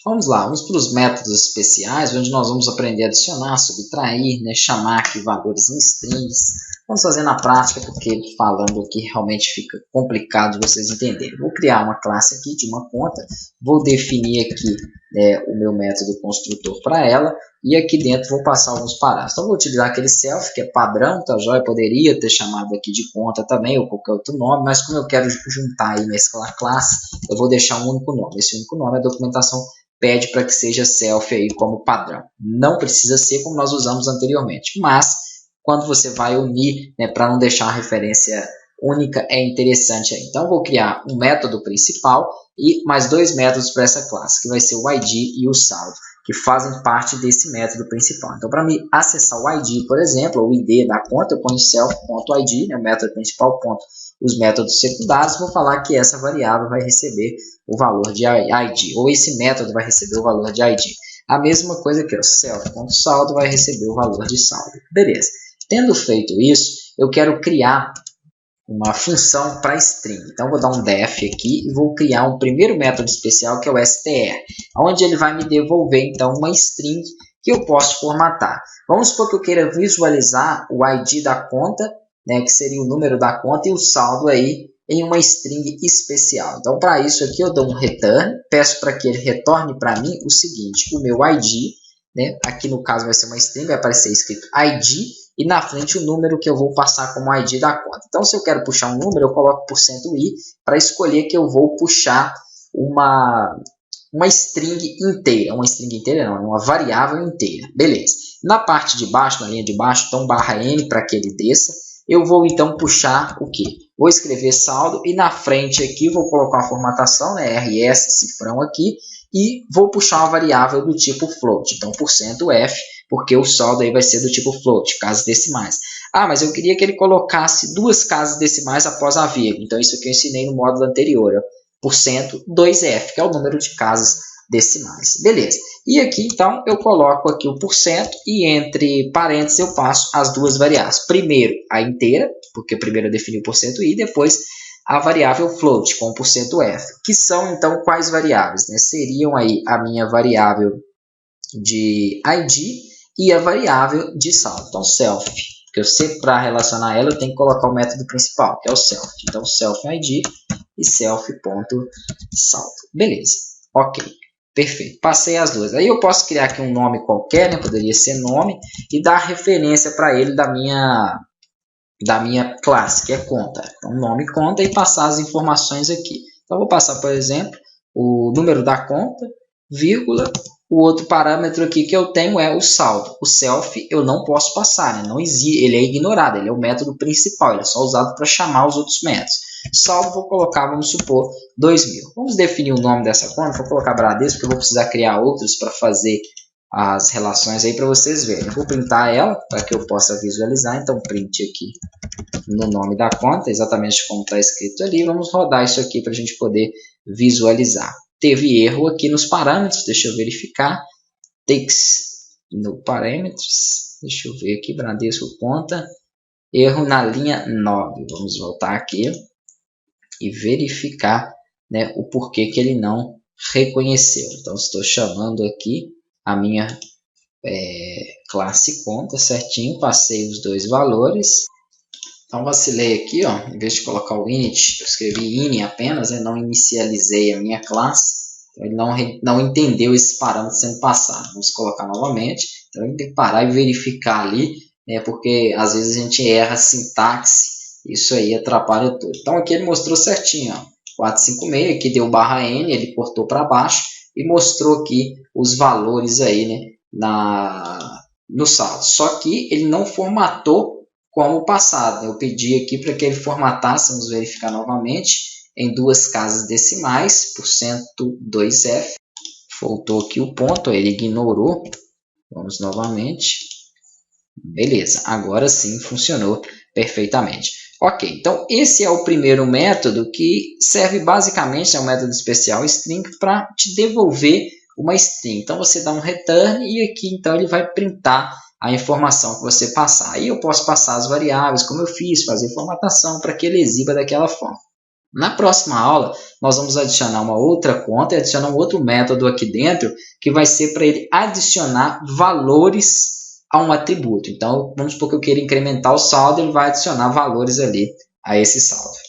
Vamos lá, vamos para os métodos especiais, onde nós vamos aprender a adicionar, subtrair, né, chamar aqui valores em strings. Vamos fazer na prática, porque falando aqui realmente fica complicado de vocês entenderem. Vou criar uma classe aqui de uma conta, vou definir aqui o meu método construtor para ela, e aqui dentro vou passar alguns parámetros. Então, vou utilizar aquele self, que é padrão, tá joia? Poderia ter chamado aqui de conta também, ou qualquer outro nome, mas como eu quero juntar e mesclar classe, eu vou deixar um único nome. Esse único nome é a documentação pede para que seja self aí como padrão. Não precisa ser como nós usamos anteriormente, mas quando você vai unir, né, para não deixar uma referência única, é interessante aí. Então, eu vou criar um método principal e mais dois métodos para essa classe, que vai ser o id e o saldo, que fazem parte desse método principal. Então, para me acessar o id, por exemplo, o id da conta, eu ponho self.id, né, o método principal, ponto, os métodos secundários, vou falar que essa variável vai receber o valor de id, ou esse método vai receber o valor de id. A mesma coisa aqui, self.saldo vai receber o valor de saldo. Beleza. Tendo feito isso, eu quero criar uma função para string. Então, vou dar um def aqui e vou criar um primeiro método especial, que é o str, onde ele vai me devolver, então, uma string que eu posso formatar. Vamos supor que eu queira visualizar o id da conta, né, que seria o número da conta, e o saldo aí em uma string especial. Então, para isso aqui, eu dou um return, peço para que ele retorne para mim o seguinte, o meu id, né, aqui no caso vai ser uma string, vai aparecer escrito id, e na frente o número que eu vou passar como ID da conta. Então, se eu quero puxar um número, eu coloco %i para escolher que eu vou puxar uma string inteira. Uma string inteira não, uma variável inteira. Beleza. Na parte de baixo, na linha de baixo, então /n para que ele desça. Eu vou então puxar o quê? Vou escrever saldo e na frente aqui vou colocar uma formatação, né, rs, cifrão aqui, e vou puxar uma variável do tipo float. Então, %f, porque o saldo aí vai ser do tipo float, casas decimais. Ah, mas eu queria que ele colocasse duas casas decimais após a vírgula. Então, isso que eu ensinei no módulo anterior, %2f, que é o número de casas decimais. Beleza. E aqui, então, eu coloco aqui o % e entre parênteses eu passo as duas variáveis. Primeiro, a inteira, porque primeiro eu defini o %i, depois a variável float com o %f, que são, então, quais variáveis? Né? Seriam aí a minha variável de id e a variável de saldo. Então, self, porque eu sei para relacionar ela, eu tenho que colocar o método principal, que é o self. Então, self id e self.saldo. Beleza. Ok. Perfeito. Passei as duas. Aí eu posso criar aqui um nome qualquer, né? Poderia ser nome, e dar referência para ele da minha classe, que é conta. Então, nome conta e passar as informações aqui. Então, vou passar, por exemplo, o número da conta, vírgula, o outro parâmetro aqui que eu tenho é o saldo. O self eu não posso passar, né? Não existe, ele é ignorado, ele é o método principal, ele é só usado para chamar os outros métodos. Saldo vou colocar, vamos supor, 2000. Vamos definir o nome dessa conta, vou colocar Bradesco, porque eu vou precisar criar outros para fazer as relações aí para vocês verem. Eu vou printar ela para que eu possa visualizar, então print aqui no nome da conta, exatamente como está escrito ali. Vamos rodar isso aqui para a gente poder visualizar. Teve erro aqui nos parâmetros, deixa eu verificar. Takes no parâmetros, deixa eu ver aqui, Bradesco conta, erro na linha 9. Vamos voltar aqui e verificar, né, o porquê que ele não reconheceu. Então, estou chamando aqui a minha classe conta certinho, passei os dois valores. Então, vacilei aqui, ó, em vez de colocar o init, eu escrevi ini apenas, né, não inicializei a minha classe. Então, ele não entendeu esses parâmetros sendo passados. Vamos colocar novamente. Então, ele tem que parar e verificar ali, né, porque às vezes a gente erra a sintaxe, isso aí atrapalha tudo. Então, aqui ele mostrou certinho, ó, 456, aqui deu /n, ele cortou para baixo e mostrou aqui os valores aí, né, no saldo. Só que ele não formatou como o passado. Eu pedi aqui para que ele formatasse, vamos verificar novamente, em duas casas decimais, %2f. Faltou aqui o ponto, ele ignorou. Vamos novamente. Beleza, agora sim funcionou perfeitamente. Ok, então esse é o primeiro método que serve basicamente, é um método especial string, para te devolver uma string. Então você dá um return e aqui então ele vai printar a informação que você passar. Aí eu posso passar as variáveis, como eu fiz, fazer formatação para que ele exiba daquela forma. Na próxima aula, nós vamos adicionar uma outra conta e adicionar um outro método aqui dentro, que vai ser para ele adicionar valores a um atributo. Então, vamos supor que eu queira incrementar o saldo, ele vai adicionar valores ali a esse saldo.